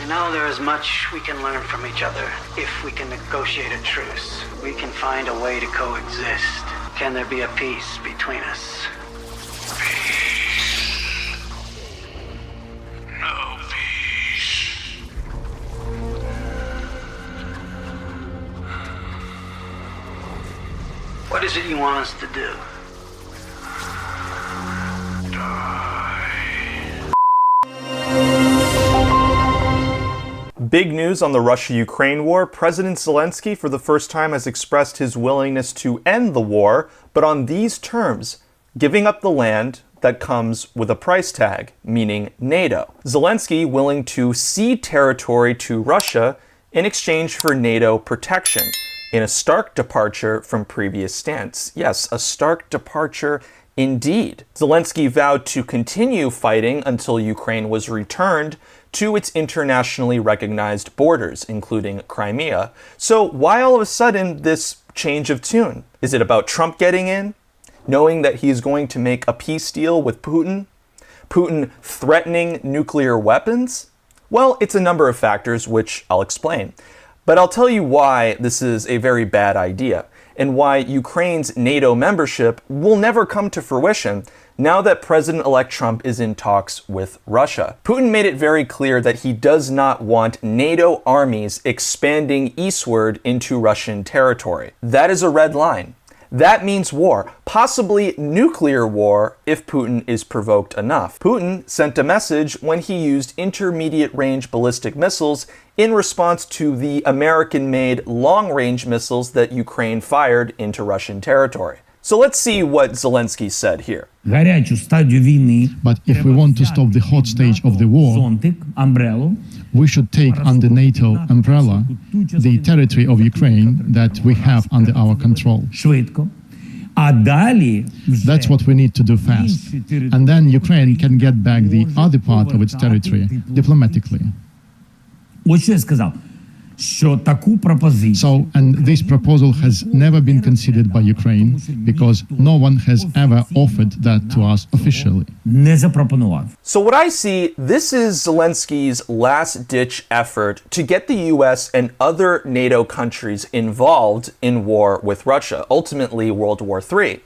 You know, there is much we can learn from each other if we can negotiate a truce. We can find a way to coexist. Can there be a peace between us? Peace. No peace. What is it you want us to do? Big news on the Russia-Ukraine war. President Zelensky for the first time has expressed his willingness to end the war, but on these terms, giving up the land that comes with a price tag, meaning NATO. Zelensky willing to cede territory to Russia in exchange for NATO protection, in a stark departure from previous stance. Yes, a stark departure indeed. Zelensky vowed to continue fighting until Ukraine was returned to its internationally recognized borders, including Crimea. So why all of a sudden this change of tune? Is it about Trump getting in? Knowing that he's going to make a peace deal with Putin? Putin threatening nuclear weapons? Well, it's a number of factors, which I'll explain. But I'll tell you why this is a very bad idea, and why Ukraine's NATO membership will never come to fruition now that President-elect Trump is in talks with Russia. Putin made it very clear that he does not want NATO armies expanding eastward into Russian territory. That is a red line. That means war, possibly nuclear war if Putin is provoked enough. Putin sent a message when he used intermediate-range ballistic missiles in response to the American-made long-range missiles that Ukraine fired into Russian territory. So let's see what Zelensky said here. But if we want to stop the hot stage of the war, we should take under NATO umbrella the territory of Ukraine that we have under our control. That's what we need to do fast. And then Ukraine can get back the other part of its territory diplomatically. So, and this proposal has never been considered by Ukraine because no one has ever offered that to us officially. So what I see, this is Zelensky's last-ditch effort to get the US and other NATO countries involved in war with Russia, ultimately World War III.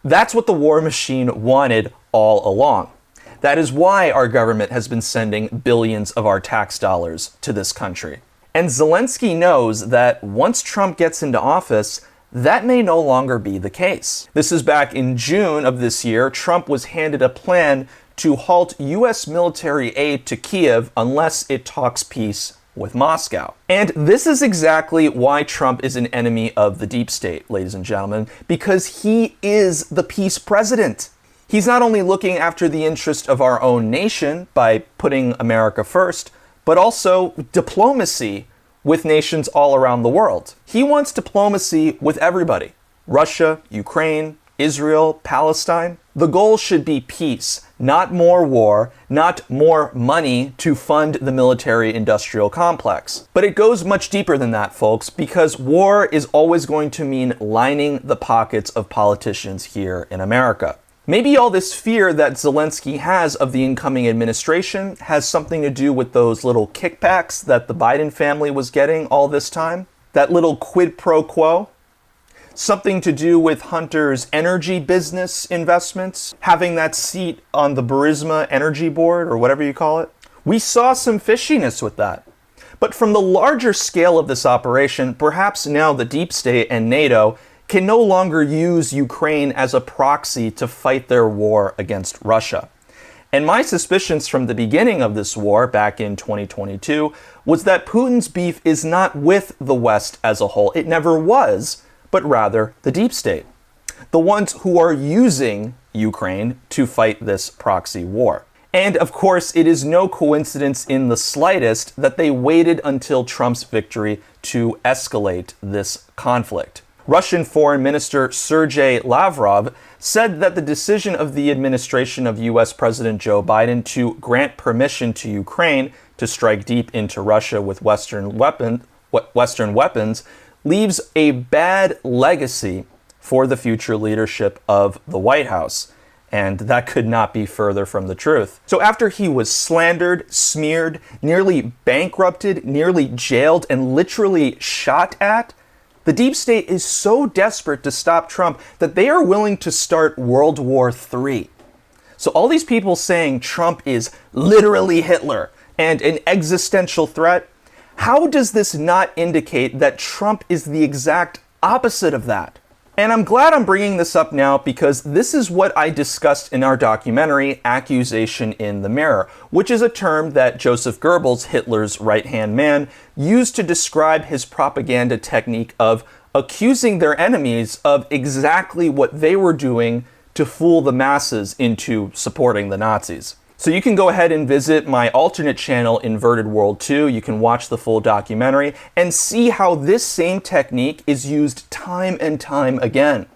That's what the war machine wanted all along. That is why our government has been sending billions of our tax dollars to this country. And Zelensky knows that once Trump gets into office, that may no longer be the case. This is back in June of this year. Trump was handed a plan to halt US military aid to Kiev unless it talks peace with Moscow. And this is exactly why Trump is an enemy of the deep state, ladies and gentlemen, because he is the peace president. He's not only looking after the interest of our own nation by putting America first, but also diplomacy with nations all around the world. He wants diplomacy with everybody. Russia, Ukraine, Israel, Palestine. The goal should be peace, not more war, not more money to fund the military-industrial complex. But it goes much deeper than that, folks, because war is always going to mean lining the pockets of politicians here in America. Maybe all this fear that Zelensky has of the incoming administration has something to do with those little kickbacks that the Biden family was getting all this time. That little quid pro quo. Something to do with Hunter's energy business investments, having that seat on the Burisma Energy Board, or whatever you call it. We saw some fishiness with that. But from the larger scale of this operation, perhaps now the deep state and NATO can no longer use Ukraine as a proxy to fight their war against Russia. And my suspicions from the beginning of this war back in 2022 was that Putin's beef is not with the West as a whole. It never was, but rather the deep state. The ones who are using Ukraine to fight this proxy war. And of course, it is no coincidence in the slightest that they waited until Trump's victory to escalate this conflict. Russian Foreign Minister Sergei Lavrov said that the decision of the administration of US President Joe Biden to grant permission to Ukraine to strike deep into Russia with Western weapons leaves a bad legacy for the future leadership of the White House. And that could not be further from the truth. So after he was slandered, smeared, nearly bankrupted, nearly jailed, and literally shot at, the deep state is so desperate to stop Trump that they are willing to start World War III. So all these people saying Trump is literally Hitler and an existential threat, how does this not indicate that Trump is the exact opposite of that? And I'm glad I'm bringing this up now because this is what I discussed in our documentary, Accusation in the Mirror, which is a term that Joseph Goebbels, Hitler's right-hand man, used to describe his propaganda technique of accusing their enemies of exactly what they were doing to fool the masses into supporting the Nazis. So you can go ahead and visit my alternate channel, Inverted World 2. You can watch the full documentary and see how this same technique is used time and time again.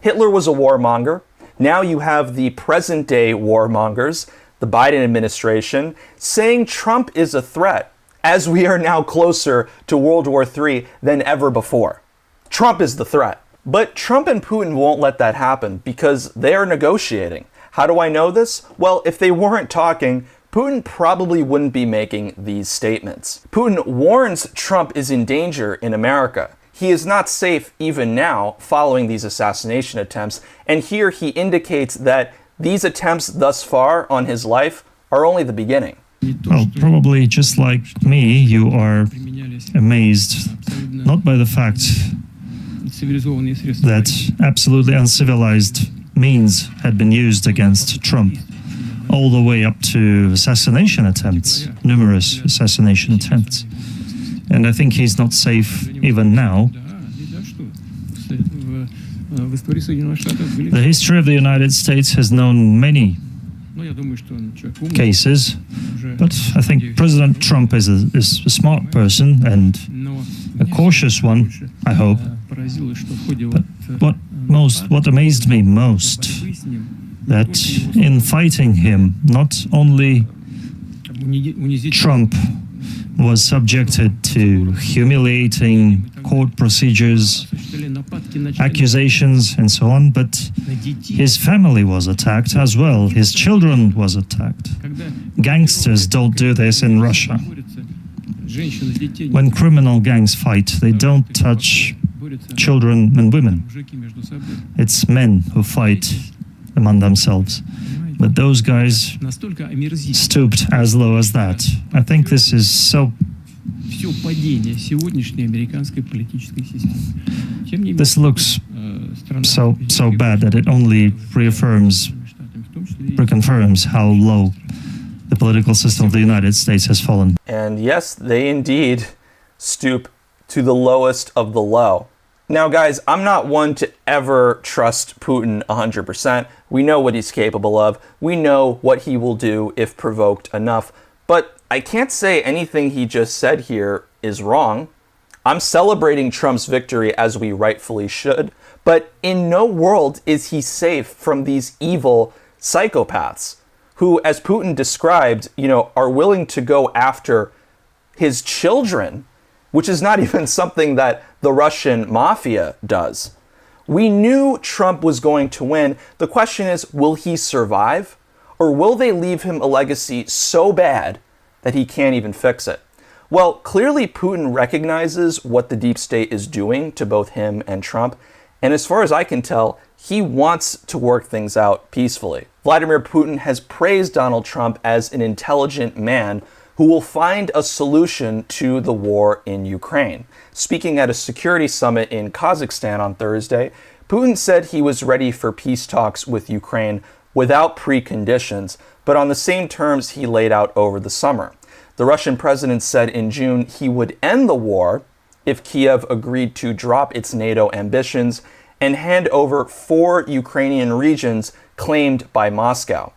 Hitler was a warmonger. Now you have the present-day warmongers, the Biden administration, saying Trump is a threat, as we are now closer to World War III than ever before. Trump is the threat. But Trump and Putin won't let that happen because they are negotiating. How do I know this? Well, if they weren't talking, Putin probably wouldn't be making these statements. Putin warns Trump is in danger in America. He is not safe even now following these assassination attempts, and here he indicates that these attempts thus far on his life are only the beginning. Well, probably just like me, you are amazed not by the fact that absolutely uncivilized means had been used against Trump, all the way up to assassination attempts, numerous assassination attempts. And I think he's not safe even now. The history of the United States has known many cases, but I think President Trump is a smart person and a cautious one, I hope. But what amazed me most, that in fighting him, not only Trump was subjected to humiliating court procedures, accusations, and so on, but his family was attacked as well. His children was attacked. Gangsters don't do this in Russia. When criminal gangs fight, they don't touch children and women. It's men who fight among themselves. But those guys stooped as low as that. I think this is so... This looks so bad that it only reconfirms how low the political system of the United States has fallen. And yes, they indeed stoop to the lowest of the low. Now, guys, I'm not one to ever trust Putin 100%. We know what he's capable of. We know what he will do if provoked enough. But I can't say anything he just said here is wrong. I'm celebrating Trump's victory as we rightfully should. But in no world is he safe from these evil psychopaths who, as Putin described, are willing to go after his children, which is not even something that the Russian mafia does. We knew Trump was going to win. The question is, will he survive? Or will they leave him a legacy so bad that he can't even fix it? Well, clearly Putin recognizes what the deep state is doing to both him and Trump. And as far as I can tell, he wants to work things out peacefully. Vladimir Putin has praised Donald Trump as an intelligent man who will find a solution to the war in Ukraine. Speaking at a security summit in Kazakhstan on Thursday, Putin said he was ready for peace talks with Ukraine without preconditions, but on the same terms he laid out over the summer. The Russian president said in June he would end the war if Kiev agreed to drop its NATO ambitions and hand over 4 Ukrainian regions claimed by Moscow.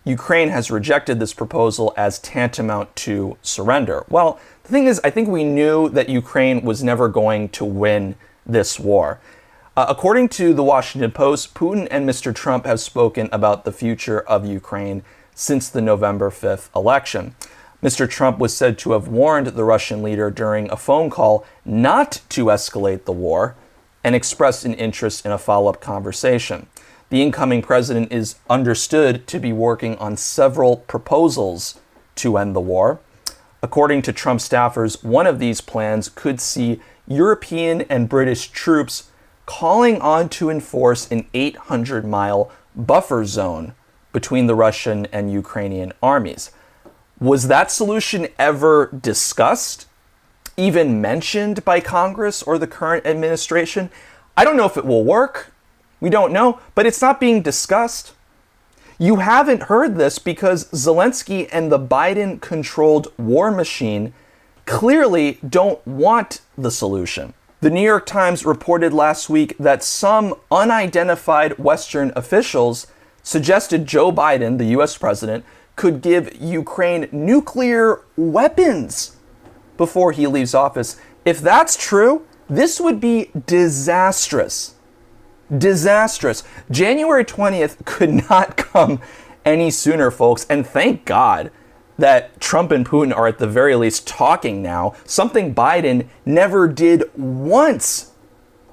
Ukraine has rejected this proposal as tantamount to surrender. Well, the thing is, I think we knew that Ukraine was never going to win this war. According to the Washington Post, Putin and Mr. Trump have spoken about the future of Ukraine since the November 5th election. Mr. Trump was said to have warned the Russian leader during a phone call not to escalate the war and expressed an interest in a follow-up conversation. The incoming president is understood to be working on several proposals to end the war. According to Trump staffers, one of these plans could see European and British troops calling on to enforce an 800-mile buffer zone between the Russian and Ukrainian armies. Was that solution ever discussed? Even mentioned by Congress or the current administration? I don't know if it will work. We don't know, but it's not being discussed. You haven't heard this because Zelensky and the Biden-controlled war machine clearly don't want the solution. The New York Times reported last week that some unidentified Western officials suggested Joe Biden, the US president, could give Ukraine nuclear weapons before he leaves office. If that's true, this would be disastrous. Disastrous. January 20th could not come any sooner, folks. And thank God that Trump and Putin are at the very least talking now, something Biden never did once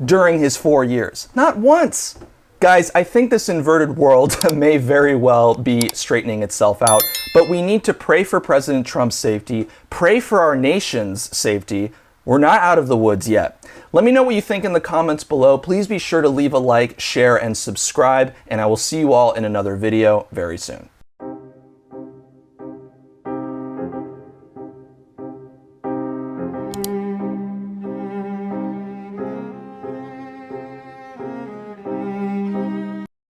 during his 4 years. Not once. Guys, I think this inverted world may very well be straightening itself out, but we need to pray for President Trump's safety, pray for our nation's safety. We're not out of the woods yet. Let me know what you think in the comments below. Please be sure to leave a like, share, and subscribe, and I will see you all in another video very soon.